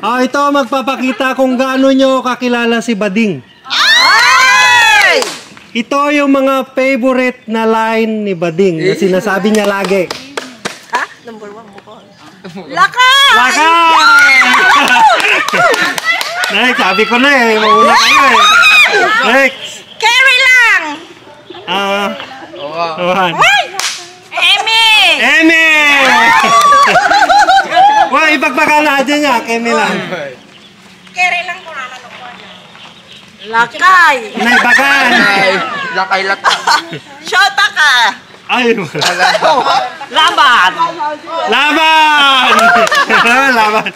Oh, ito magpapakita kung gaano nyo kakilala si Bading. Ay! Ito yung mga favorite na line ni Bading na sinasabi niya lagi. Ha? Number 1 mo ko. Laka! Laka! Next, sabi ko na eh. Mauna kayo eh. Next. Carry lang! Amy! Amy! Wah, ipagpakala aja niya. Amy lang. Carry lang ko na nanukuan. Lakay! Naibagan! Lakay lata. Shota ka! Ay, Laban! laban! Laban!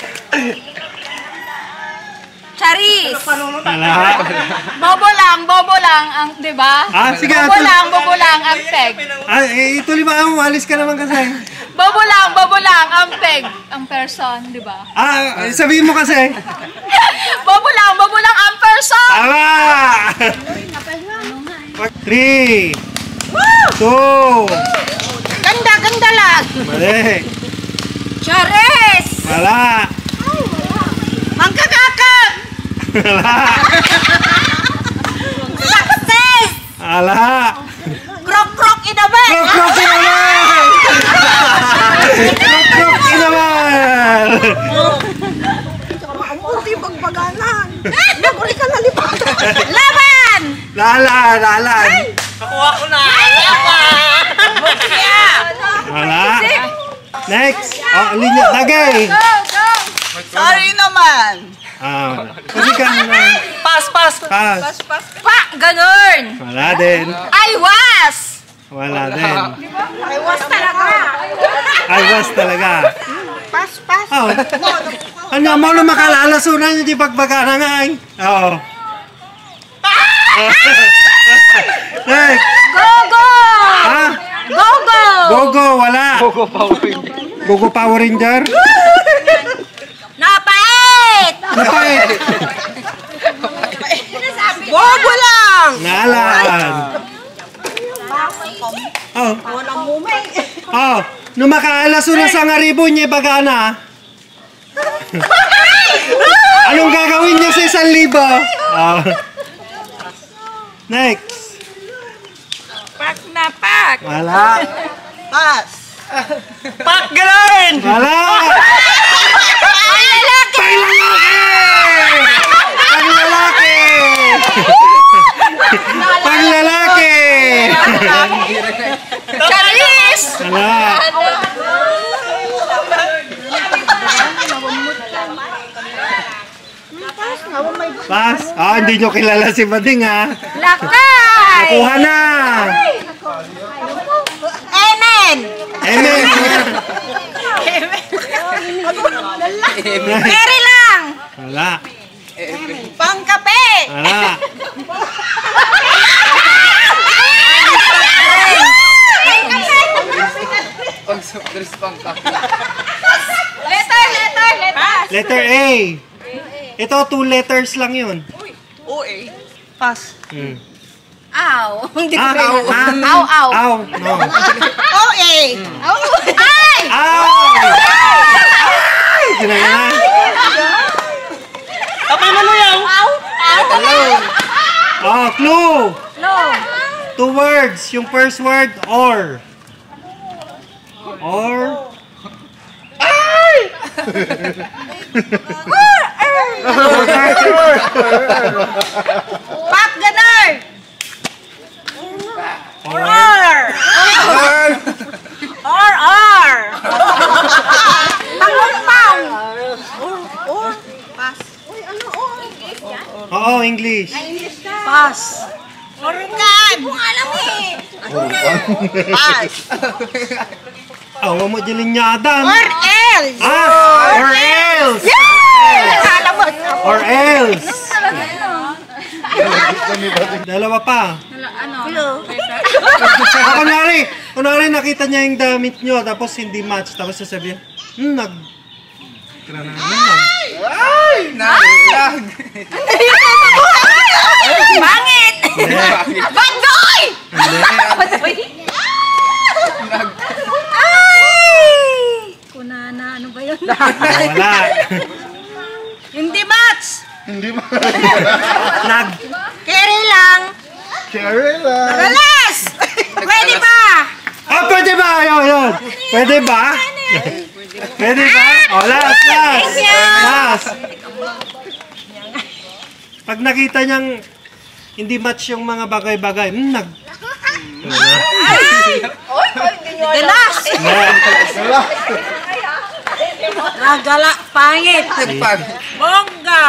Charis! Wala. Bobo lang ang, di ba? Ah, sige. Bobo lang ang peg. Ay, ituloy ba? Umalis ka naman kasi. Bobo lang ang peg. Ang person, di ba? Ah, sabihin mo kasi. Bobo lang ang person! Tama! 3, 2, Ganda lang! mali. Charis! Wala. Mangkakakag! Wala. Success! Wala. Krok-krok inaman! Krok-krok inaman! Krok-krok inaman! Ang ulti bagbaganan! Naguri ka nalipat! Laban! Lalan! Nakuha ko na! Laban! Wala. Next. Oh, linya. Lagay. Go! Sorry naman! Kasi ka na. Pass! Pass. Pa! Ganun! Wala din. I was! Wala din. I was talaga! I was talaga. Pass! Oh. Ano mo na makalalasunan yung di pagbagana nga eh. Oo. Next. Go! Ha? Go! Wala. Gogo Power Ranger. Napait! Napait. Bobo lang! Nalan. Oh. Walang mumay. Oh. Nung makaalasunan sa ngaribo niya bagana. Anong gagawin niya sa 1,000? Oh. Next. Pak na pak! Wala. Pass! Pak gano'n! Wala. Panglalaki! Panglalaki! Charis! Wala. Pass. Ah, hindi nyo kilala si Bading ha. Lakay! Nakuha na. Amen! Amen. Carry lang! Wala. Pangkape! Wala. Letter A. Ito, 2 letters lang yun. OA. Pass. Ow! Hindi ko Ah, rin. ah, Ow! Ow. No. OA. Ay! Ow! Ginagawa. Kapay mo yan! Oh, clue. No! 2 words. Yung first word, or. Or. Pak ganar! Or. R! Pangumpang! Pass. Uy, ano Oo, English. Pass. Organ! Kung alam eh! Pass. Oh, wag mo dilinyada. Or else! Ah, or else. Alam mo! Or else. Dalawa pa. Ano? Kunwari nakita niya yung damit nyo, tapos hindi match, tapos sasabihin, Pangit! Bandoy! Kunana, ano ba yun? Wala. Hindi ba? Nag... Carry lang. Cherry lang. Nagalas! Pwede ba? Ah, pwede ba? Ayun. Pwede ba? Pwede ba? Oh, last. Last. Pag nakita niyang hindi match yung mga bagay-bagay, Galas! Nagala, pangit. Bongga.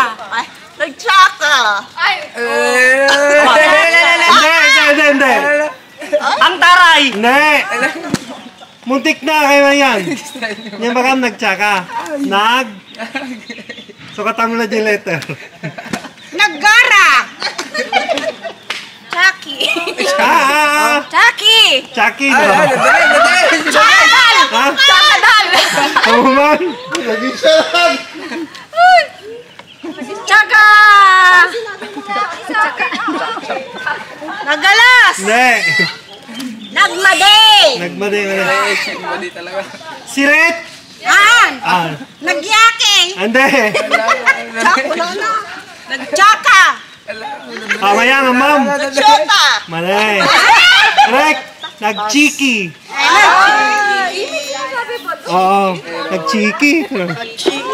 Nagtsaka. Ay, Hindi. Ang taray! Hindi. Muntik na kayo yan. Yan baka nagtsaka. Sukatan mo na yung letter. Naggara. Chucky. Chucky. Chucky na. Chakal. Ha? Chakadal! Kamuman? Lagi siya lang. Tsaka. Nagalas. Hindi. Nagmaday. Nagmadi. Siret? An. Ah. Nagyaki. Hindi. Nagtsaka. Maya nga, ma'am. Nagsyota. Mali. Correct. Nagchiki. Oo. Nagchiki. Nagchiki.